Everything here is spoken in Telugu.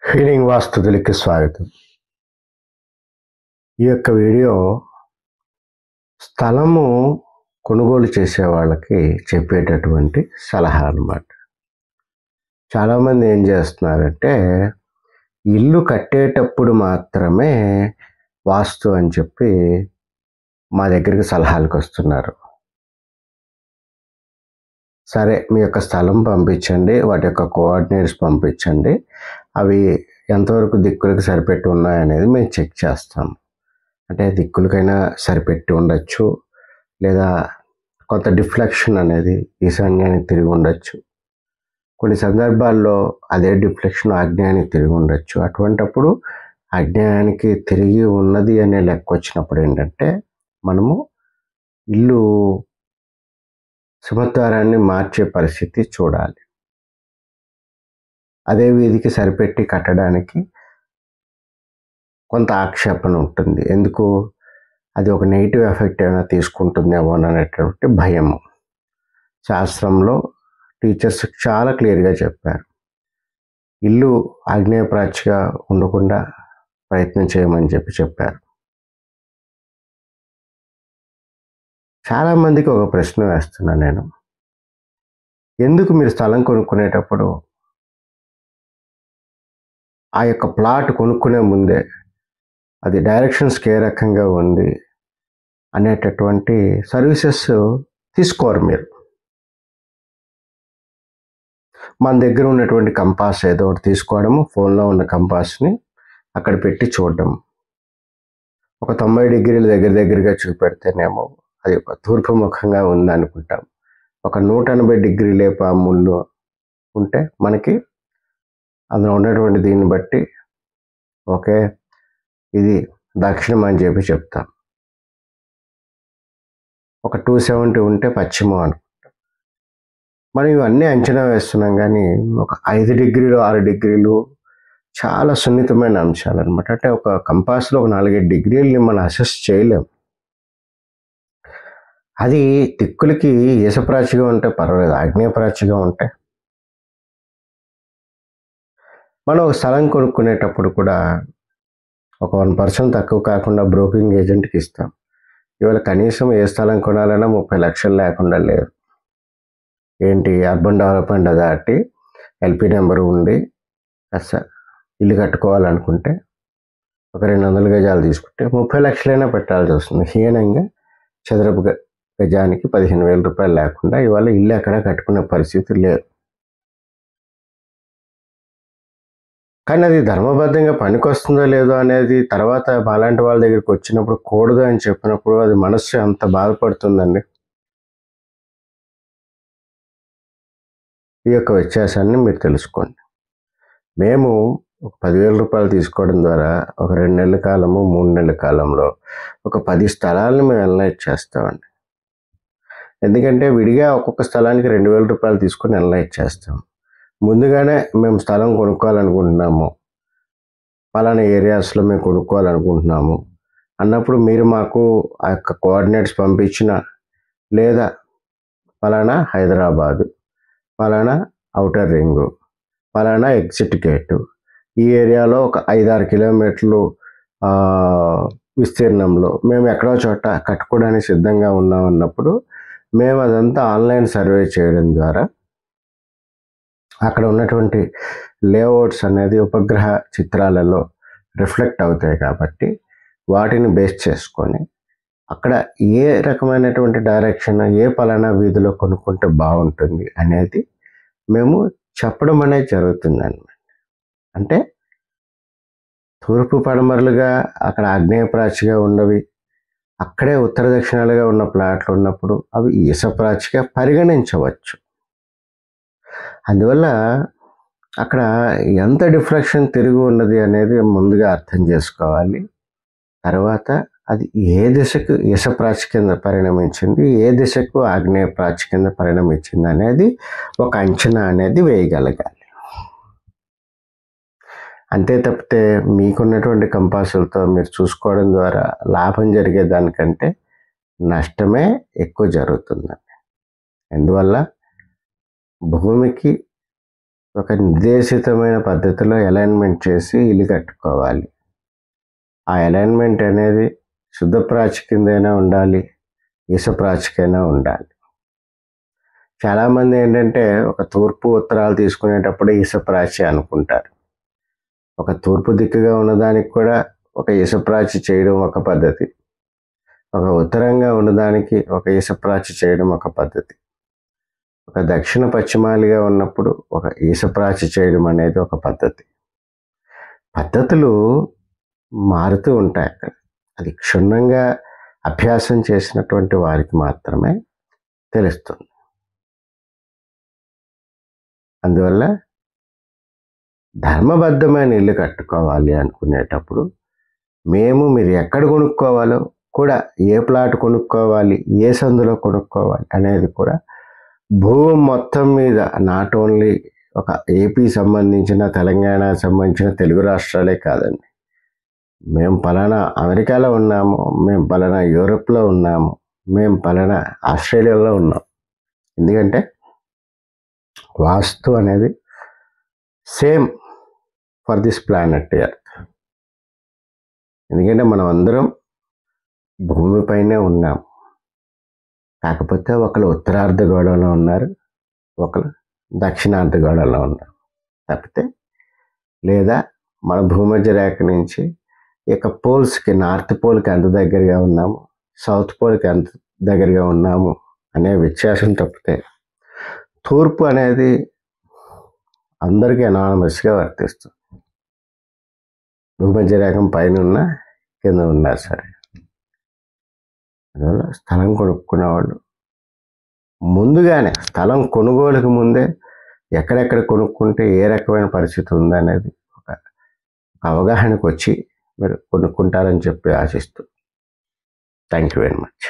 హీలింగ్ వాస్తుతులకి స్వాగతం. ఈ యొక్క వీడియో స్థలము కొనుగోలు చేసే వాళ్ళకి చెప్పేటటువంటి సలహా అన్నమాట. చాలామంది ఏం చేస్తున్నారంటే ఇల్లు కట్టేటప్పుడు మాత్రమే వాస్తు అని చెప్పి మా దగ్గరికి సలహాలకు వస్తున్నారు. సరే, మీ యొక్క స్థలం పంపించండి, వాటి యొక్క కోఆర్డినేట్స్ పంపించండి, అవి ఎంతవరకు దిక్కులకు సరిపెట్టి ఉన్నాయనేది మేము చెక్ చేస్తాం. అంటే దిక్కులకైనా సరిపెట్టి ఉండొచ్చు, లేదా కొంత డిఫ్లెక్షన్ అనేది ఈశాన్యానికి తిరిగి ఉండొచ్చు. కొన్ని సందర్భాల్లో అదే డిఫ్లెక్షన్ ఆగ్నేయానికి తిరిగి ఉండొచ్చు. అటువంటప్పుడు ఆగ్నేయానికి తిరిగి ఉన్నది అనే లెక్క వచ్చినప్పుడు ఏంటంటే మనము ఇల్లు సింహద్వారాన్ని మార్చే పరిస్థితి చూడాలి. అదే వీధికి సరిపెట్టి కట్టడానికి కొంత ఆక్షేపణ ఉంటుంది. ఎందుకు? అది ఒక నెగిటివ్ ఎఫెక్ట్ ఏమైనా తీసుకుంటుందేమో అనేటువంటి భయము. శాస్త్రంలో టీచర్స్ చాలా క్లియర్గా చెప్పారు, ఇల్లు ఆగ్నేయ ప్రాచ్యగా ఉండకుండా ప్రయత్నం చేయమని చెప్పారు. చాలామందికి ఒక ప్రశ్న వేస్తున్నాను నేను, ఎందుకు మీరు స్థలం కొనుక్కునేటప్పుడు ఆ యొక్క ప్లాట్ కొనుక్కునే ముందే అది డైరెక్షన్స్కి ఏ రకంగా ఉంది అనేటటువంటి సర్వీసెస్ తీసుకోరు మీరు? మన దగ్గర ఉన్నటువంటి కంపాస్ ఏదో ఒకటి తీసుకోవడము, ఫోన్లో ఉన్న కంపాస్ని అక్కడ పెట్టి చూడడం. ఒక 90 డిగ్రీలు దగ్గరగా చూపెడితేనేమో అది ఒక తూర్పు ముఖంగా ఉందనుకుంటాం. ఒక 180 డిగ్రీలే ముళ్ళు ఉంటే మనకి అందులో ఉన్నటువంటి దీన్ని బట్టి ఓకే ఇది దక్షిణం అని చెప్తాం. ఒక 270 ఉంటే పశ్చిమం అనుకుంటాం. మనం ఇవన్నీ అంచనా వేస్తున్నాం, కానీ ఒక 5 డిగ్రీలు 6 డిగ్రీలు చాలా సున్నితమైన అంశాలు అనమాట. అంటే ఒక కంపాస్లో ఒక 4-5 డిగ్రీలని మనం అసెస్ చేయలేం. అది దిక్కులకి ఈశప్రాచిగా ఉంటే పర్వాలేదు, ఆగ్నేయ ప్రాచిగా ఉంటే. మనం ఒక స్థలం కొనుక్కునేటప్పుడు కూడా ఒక 1% తక్కువ కాకుండా బ్రోకింగ్ ఏజెంట్కి ఇస్తాం. ఇవాళ కనీసం ఏ స్థలం కొనాలన్నా 30 లక్షలు లేకుండా లేదు. ఏంటి, urban development authority LP number ఉండి కాస్త ఇల్లు కట్టుకోవాలనుకుంటే ఒక 200 గజాలు తీసుకుంటే 30 లక్షలైనా పెట్టాల్సి వస్తుంది. హీనంగా చదరపు గజానికి 15,000 రూపాయలు లేకుండా ఇవాళ ఇల్లు ఎక్కడ కట్టుకునే పరిస్థితి లేదు. కానీ అది ధర్మబద్ధంగా పనికొస్తుందో లేదో అనేది తర్వాత మాలాంటి వాళ్ళ దగ్గరికి వచ్చినప్పుడు కూడదు అని చెప్పినప్పుడు అది మనస్సు ఎంత బాధపడుతుందండి. ఈ యొక్క వ్యత్యాసాన్ని మీరు తెలుసుకోండి. మేము ఒక 10,000 రూపాయలు తీసుకోవడం ద్వారా ఒక 2 నెలల కాలము 3 నెలల కాలంలో ఒక 10 స్థలాలను మేము ఎనలైజ్ చేస్తామండి. ఎందుకంటే విడిగా ఒక్కొక్క స్థలానికి 2,000 రూపాయలు తీసుకొని ఎనలైజ్ చేస్తాం. ముందుగానే మేము స్థలం కొనుక్కోవాలనుకుంటున్నాము, పలానా ఏరియాస్లో మేము కొనుక్కోవాలనుకుంటున్నాము అన్నప్పుడు మీరు మాకు ఆ యొక్క కోఆర్డినేట్స్ పంపించిన, లేదా పలానా హైదరాబాదు, పలానా ఔటర్ రింగు, పలానా ఎగ్జిట్ గేటు, ఈ ఏరియాలో ఒక 5-6 కిలోమీటర్లు విస్తీర్ణంలో మేము ఎక్కడో చోట కట్టుకోవడానికి సిద్ధంగా ఉన్నాం అన్నప్పుడు మేము అదంతా ఆన్లైన్ సర్వే చేయడం ద్వారా అక్కడ ఉన్నటువంటి లేఅవుట్స్ అనేది ఉపగ్రహ చిత్రాలలో రిఫ్లెక్ట్ అవుతాయి. కాబట్టి వాటిని బేస్ చేసుకొని అక్కడ ఏ రకమైనటువంటి డైరెక్షన్, ఏ పలానా వీధిలో కొనుక్కుంటే బాగుంటుంది అనేది మేము చెప్పడం అనేది జరుగుతుందన్నమాట. అంటే తూర్పు పడమరలుగా అక్కడ ఆగ్నేయ ప్రాచిగా ఉన్నవి, అక్కడే ఉత్తర దక్షిణాలుగా ఉన్న ప్లాట్లు ఉన్నప్పుడు అవి ఈశప్రాచిగా పరిగణించవచ్చు. అందువల్ల అక్కడ ఎంత డిఫ్రాక్షన్ తిరిగి ఉన్నది అనేది ముందుగా అర్థం చేసుకోవాలి. తర్వాత అది ఏ దిశకు ఈశప్రాచి కింద పరిణమించింది, ఏ దిశకు ఆగ్నేయ ప్రాచి కింద పరిణమించింది అనేది ఒక అంచనా అనేది వేయగలగాలి. అంతే తప్పితే మీకున్నటువంటి కంపాసులతో మీరు చూసుకోవడం ద్వారా లాభం జరిగేదానికంటే నష్టమే ఎక్కువ జరుగుతుందండి. అందువల్ల భూమికి ఒక నిర్దేశితమైన పద్ధతిలో అలైన్మెంట్ చేసి ఇల్లు కట్టుకోవాలి. ఆ అలైన్మెంట్ అనేది శుద్ధ ప్రాచి కిందైనా ఉండాలి, ఈశప్రాచికైనా ఉండాలి. చాలామంది ఏంటంటే ఒక తూర్పు ఉత్తరాలు తీసుకునేటప్పుడు ఈశప్రాచి అనుకుంటారు. ఒక తూర్పు దిక్కుగా ఉన్నదానికి కూడా ఒక ఈశప్రాచి చేయడం ఒక పద్ధతి, ఒక ఉత్తరంగా ఉన్నదానికి ఒక ఈశప్రాచి చేయడం ఒక పద్ధతి, ఒక దక్షిణ పశ్చిమాలిగా ఉన్నప్పుడు ఒక ఈశప్రాచి చేయడం అనేది ఒక పద్ధతి. పద్ధతులు మారుతూ ఉంటాయి అక్కడ. అది క్షుణ్ణంగా అభ్యాసం చేసినటువంటి వారికి మాత్రమే తెలుస్తుంది. అందువల్ల ధర్మబద్ధమైన ఇల్లు కట్టుకోవాలి అనుకునేటప్పుడు మీరు ఎక్కడ కొనుక్కోవాలో కూడా, ఏ ప్లాట్ కొనుక్కోవాలి, ఏ సందులో కొనుక్కోవాలి అనేది కూడా భూమి మొత్తం మీద నాట్ ఓన్లీ ఒక ఏపీ సంబంధించిన, తెలంగాణ సంబంధించిన తెలుగు రాష్ట్రాలే కాదండి. మేము పలానా అమెరికాలో ఉన్నాము, మేము పలానా యూరోప్లో ఉన్నాము, మేము పలానా ఆస్ట్రేలియాలో ఉన్నాం. ఎందుకంటే వాస్తు అనేది same for this planet earth. ఎందుకంటే మనం అందరం భూమిపైనే ఉన్నాం. కాకపోతే ఒకరు ఉత్తరార్ధ గోళంలో ఉన్నారు, ఒకరు దక్షిణార్ధ గోళంలో ఉన్నారు తప్పితే, లేదా మన భూమధ్య రేఖ నుంచి ఇక పోల్స్కి, నార్త్ పోల్కి ఎంత దగ్గరగా ఉన్నాము, సౌత్ పోల్కి ఎంత దగ్గరగా ఉన్నాము అనే వ్యత్యాసం తప్పితే తూర్పు అనేది అందరికీ అనానమస్గా వర్తిస్తుంది. భూమధ్య రేఖం పైన ఉన్నా కింద ఉన్నా సరే. అందువల్ల స్థలం కొనుక్కునేవాళ్ళు ముందుగానే, స్థలం కొనుగోలుకు ముందే ఎక్కడెక్కడ కొనుక్కుంటే ఏ రకమైన పరిస్థితి ఉందనేది ఒక అవగాహనకు వచ్చి మీరు కొనుక్కుంటారని చెప్పి ఆశిస్తూ, థ్యాంక్ యూ వెరీ మచ్.